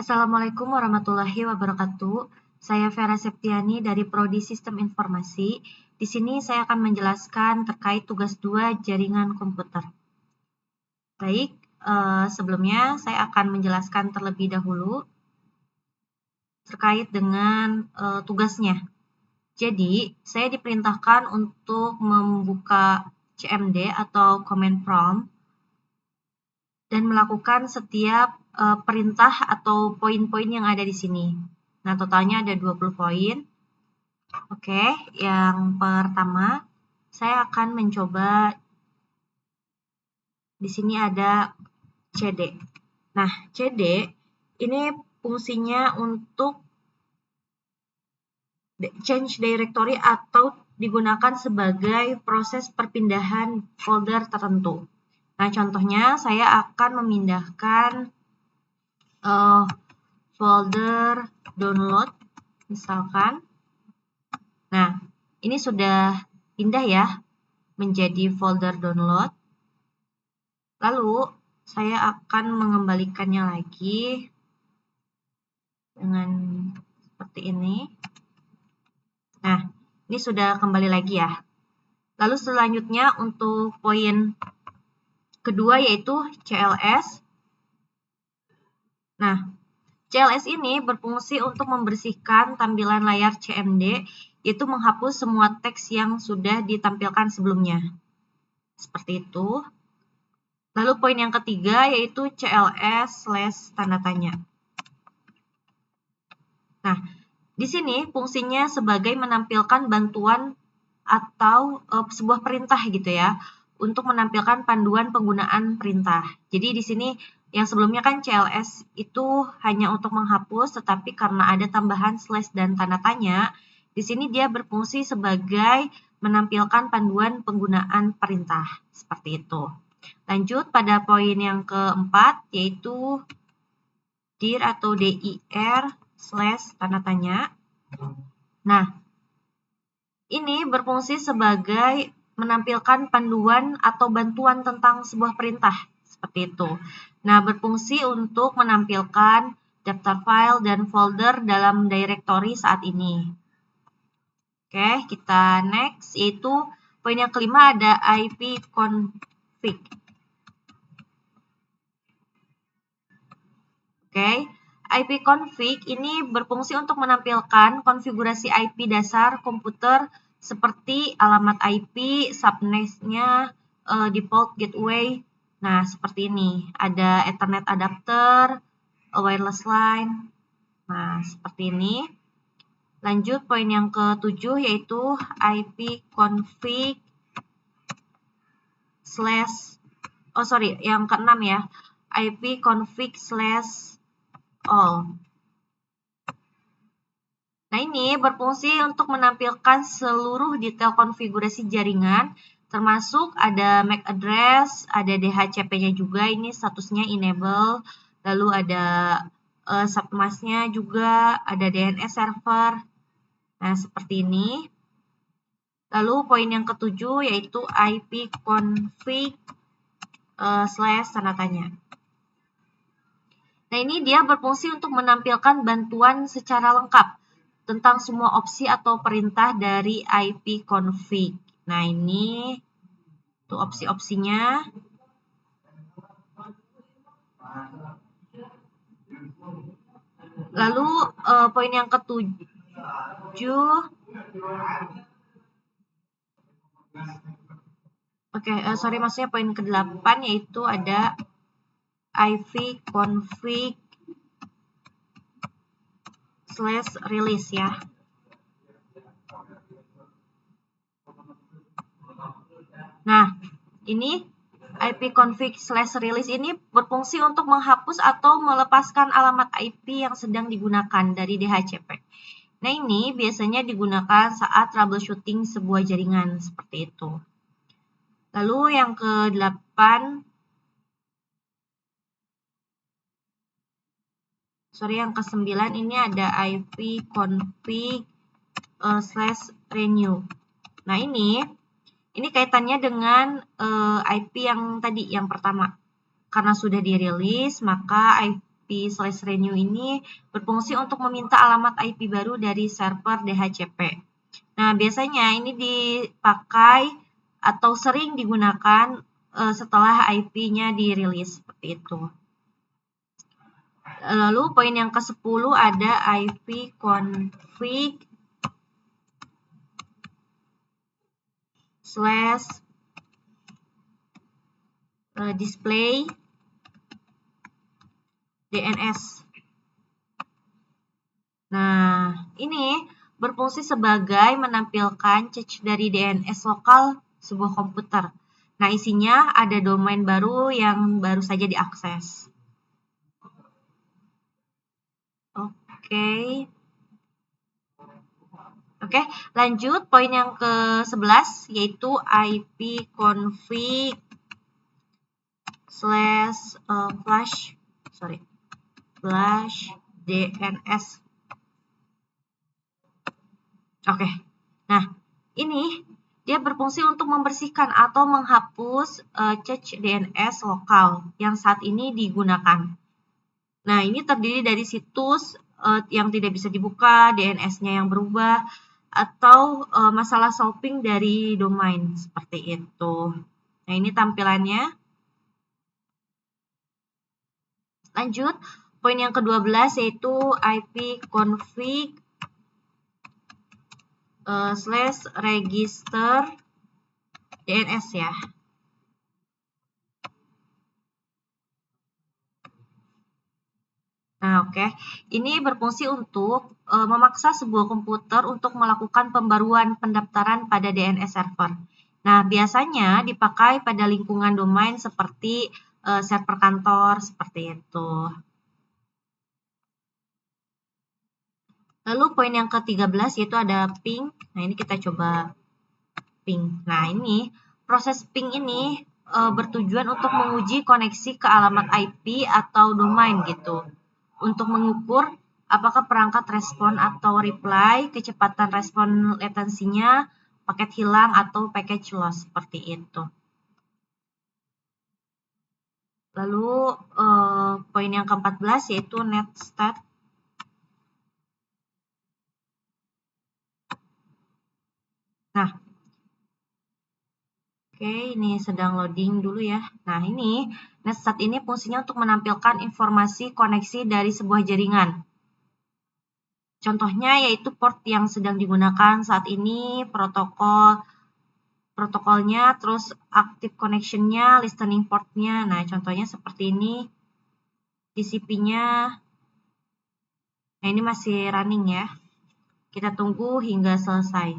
Assalamualaikum warahmatullahi wabarakatuh. Saya Vera Septiani dari Prodi Sistem Informasi. Di sini saya akan menjelaskan terkait tugas 2 jaringan komputer. Baik, sebelumnya saya akan menjelaskan terlebih dahulu terkait dengan tugasnya. Jadi, saya diperintahkan untuk membuka CMD atau command prompt dan melakukan setiap perintah atau poin-poin yang ada di sini. Nah, totalnya ada 20 poin. Oke, yang pertama, saya akan mencoba di sini ada CD. Nah, CD ini fungsinya untuk change directory atau digunakan sebagai proses perpindahan folder tertentu. Nah, contohnya saya akan memindahkan folder download misalkan. Nah, ini sudah pindah ya menjadi folder download. Lalu saya akan mengembalikannya lagi dengan seperti ini. Nah, ini sudah kembali lagi ya. Lalu selanjutnya untuk poin kedua yaitu CLS. Nah, CLS ini berfungsi untuk membersihkan tampilan layar CMD, yaitu menghapus semua teks yang sudah ditampilkan sebelumnya. Seperti itu. Lalu poin yang ketiga yaitu CLS/tanda tanya. Nah, di sini fungsinya sebagai menampilkan bantuan atau sebuah perintah gitu ya, untuk menampilkan panduan penggunaan perintah. Jadi di sini yang sebelumnya kan CLS itu hanya untuk menghapus, tetapi karena ada tambahan slash dan tanda tanya, di sini dia berfungsi sebagai menampilkan panduan penggunaan perintah. Seperti itu. Lanjut pada poin yang keempat, yaitu dir atau dir/tanda tanya. Nah, ini berfungsi sebagai menampilkan panduan atau bantuan tentang sebuah perintah, seperti itu. Nah, berfungsi untuk menampilkan daftar file dan folder dalam directory saat ini. Oke, kita next, yaitu poin yang kelima ada ipconfig. Oke, ipconfig ini berfungsi untuk menampilkan konfigurasi IP dasar komputer seperti alamat IP, subnet-nya, default gateway. Nah, seperti ini. Ada Ethernet adapter, wireless line. Nah, seperti ini. Lanjut poin yang ke-7 yaitu ipconfig yang ke-6 ya. ipconfig/all. Nah, ini berfungsi untuk menampilkan seluruh detail konfigurasi jaringan, termasuk ada MAC address, ada DHCP-nya juga, ini statusnya enable, lalu ada submask-nya juga, ada DNS server. Nah, seperti ini. Lalu poin yang ke-7 yaitu ipconfig/tanda tanya. Nah, ini dia berfungsi untuk menampilkan bantuan secara lengkap tentang semua opsi atau perintah dari ipconfig. Nah, ini tuh opsi-opsinya. Lalu poin yang ke-7 maksudnya poin ke-8 yaitu ada ipconfig/release ya. Nah, ini ipconfig/release ini berfungsi untuk menghapus atau melepaskan alamat IP yang sedang digunakan dari DHCP. Nah, ini biasanya digunakan saat troubleshooting sebuah jaringan seperti itu. Lalu yang ke-8 yang ke-9 ini ada ipconfig/renew. Nah, ini kaitannya dengan IP yang tadi, yang pertama. Karena sudah dirilis, maka IP/renew ini berfungsi untuk meminta alamat IP baru dari server DHCP. Nah, biasanya ini dipakai atau sering digunakan setelah IP-nya dirilis seperti itu. Lalu poin yang ke-10 ada IP config / display DNS. Nah, ini berfungsi sebagai menampilkan cache dari DNS lokal sebuah komputer. Nah, isinya ada domain baru yang baru saja diakses. Oke, lanjut poin yang ke-11 yaitu IP config /flash DNS. Oke. Nah, ini dia berfungsi untuk membersihkan atau menghapus cache DNS lokal yang saat ini digunakan. Nah, ini terdiri dari situs yang tidak bisa dibuka, DNS-nya yang berubah, atau masalah shopping dari domain seperti itu. Nah, ini tampilannya. Lanjut, poin yang ke-12 yaitu IP config /register DNS ya. Nah, oke. Ini berfungsi untuk memaksa sebuah komputer untuk melakukan pembaruan pendaftaran pada DNS server. Nah, biasanya dipakai pada lingkungan domain seperti server kantor, seperti itu. Lalu poin yang ke-13 yaitu ada ping. Nah, ini kita coba ping. Nah, ini proses ping ini bertujuan untuk menguji koneksi ke alamat IP atau domain gitu. Untuk mengukur apakah perangkat respon atau reply, kecepatan respon latensinya, paket hilang atau package loss seperti itu. Lalu poin yang ke-14 yaitu netstat. Nah, oke, ini sedang loading dulu ya. Nah, ini netstat ini fungsinya untuk menampilkan informasi koneksi dari sebuah jaringan. Contohnya yaitu port yang sedang digunakan saat ini, protokolnya, terus active connection-nya, listening port-nya. Nah, contohnya seperti ini. TCP-nya. Nah, ini masih running ya. Kita tunggu hingga selesai.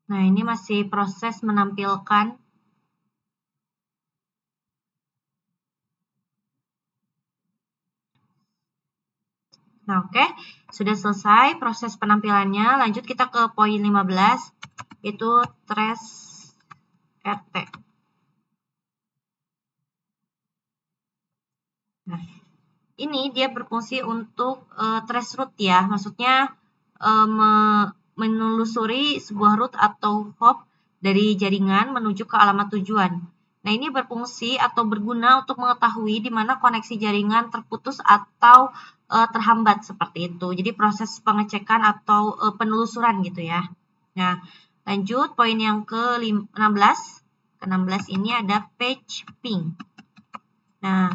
Nah, ini masih proses menampilkan. Nah, oke. Sudah selesai proses penampilannya. Lanjut kita ke poin 15, yaitu trace RT. Nah, ini dia berfungsi untuk trace route ya. Maksudnya menelusuri sebuah route atau hop dari jaringan menuju ke alamat tujuan. Nah, ini berfungsi atau berguna untuk mengetahui di mana koneksi jaringan terputus atau terhambat seperti itu. Jadi proses pengecekan atau penelusuran gitu ya. Nah, lanjut poin yang ke-16. Ke-16 ini ada page ping. Nah,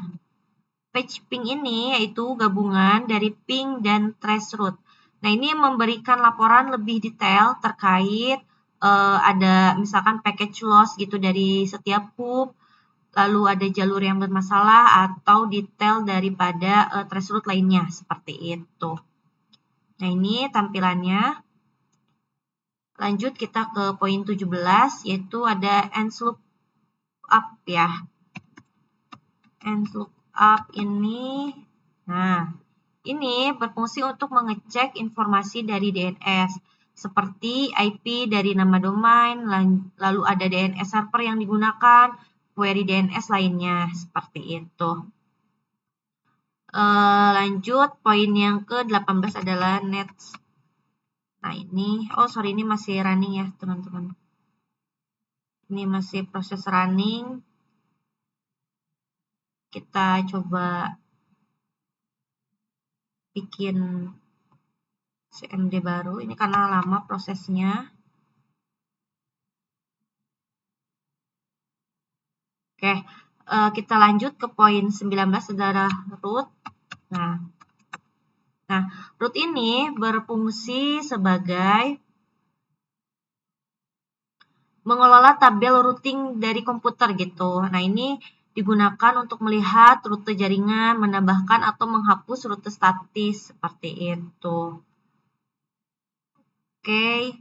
page ping ini yaitu gabungan dari ping dan trace route. Nah, ini memberikan laporan lebih detail terkait ada misalkan package loss gitu dari setiap hub, lalu ada jalur yang bermasalah atau detail daripada trace route lainnya seperti itu. Nah, ini tampilannya. Lanjut kita ke poin 17 yaitu ada ends lookup ya. Ends lookup ini, nah ini berfungsi untuk mengecek informasi dari DNS, seperti IP dari nama domain, lalu ada DNS server yang digunakan, query DNS lainnya, seperti itu. Lanjut, poin yang ke-18 adalah nets. Nah ini, sorry, ini masih running ya teman-teman. Ini masih proses running. Kita coba bikin CMD baru. Ini karena lama prosesnya. Oke, kita lanjut ke poin 19 adalah root. Nah, root ini berfungsi sebagai mengelola tabel routing dari komputer gitu. Nah, ini digunakan untuk melihat rute jaringan, menambahkan atau menghapus rute statis seperti itu. Oke,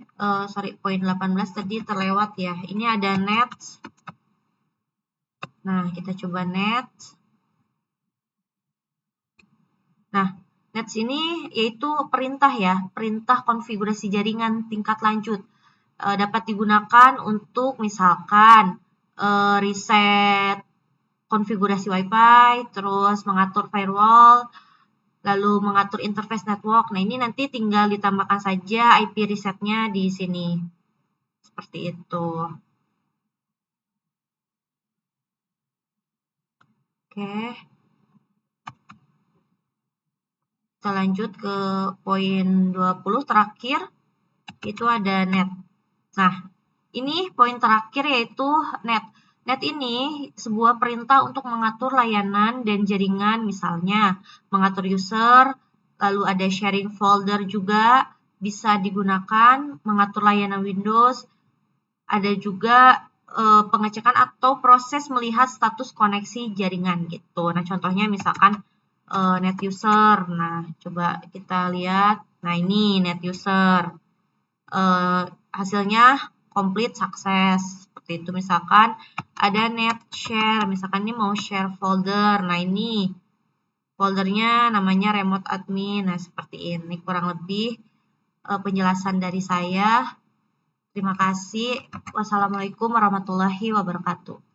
sorry, poin 18 tadi terlewat ya. Ini ada nets. Nah, kita coba nets. Nah, nets ini yaitu perintah ya, perintah konfigurasi jaringan tingkat lanjut. Dapat digunakan untuk misalkan reset konfigurasi WiFi, terus mengatur firewall, lalu mengatur interface network. Nah, ini nanti tinggal ditambahkan saja IP resetnya di sini. Seperti itu. Oke. Kita lanjut ke poin 20 terakhir, itu ada net. Nah, ini poin terakhir yaitu net. Net ini sebuah perintah untuk mengatur layanan dan jaringan, misalnya mengatur user, lalu ada sharing folder juga bisa digunakan, mengatur layanan Windows, ada juga pengecekan atau proses melihat status koneksi jaringan gitu. Nah, contohnya misalkan net user. Nah, coba kita lihat. Nah, ini net user. Hasilnya complete sukses. Seperti itu, misalkan ada net share. Misalkan ini mau share folder. Nah, ini foldernya namanya remote admin. Nah, seperti ini kurang lebih penjelasan dari saya. Terima kasih. Wassalamualaikum warahmatullahi wabarakatuh.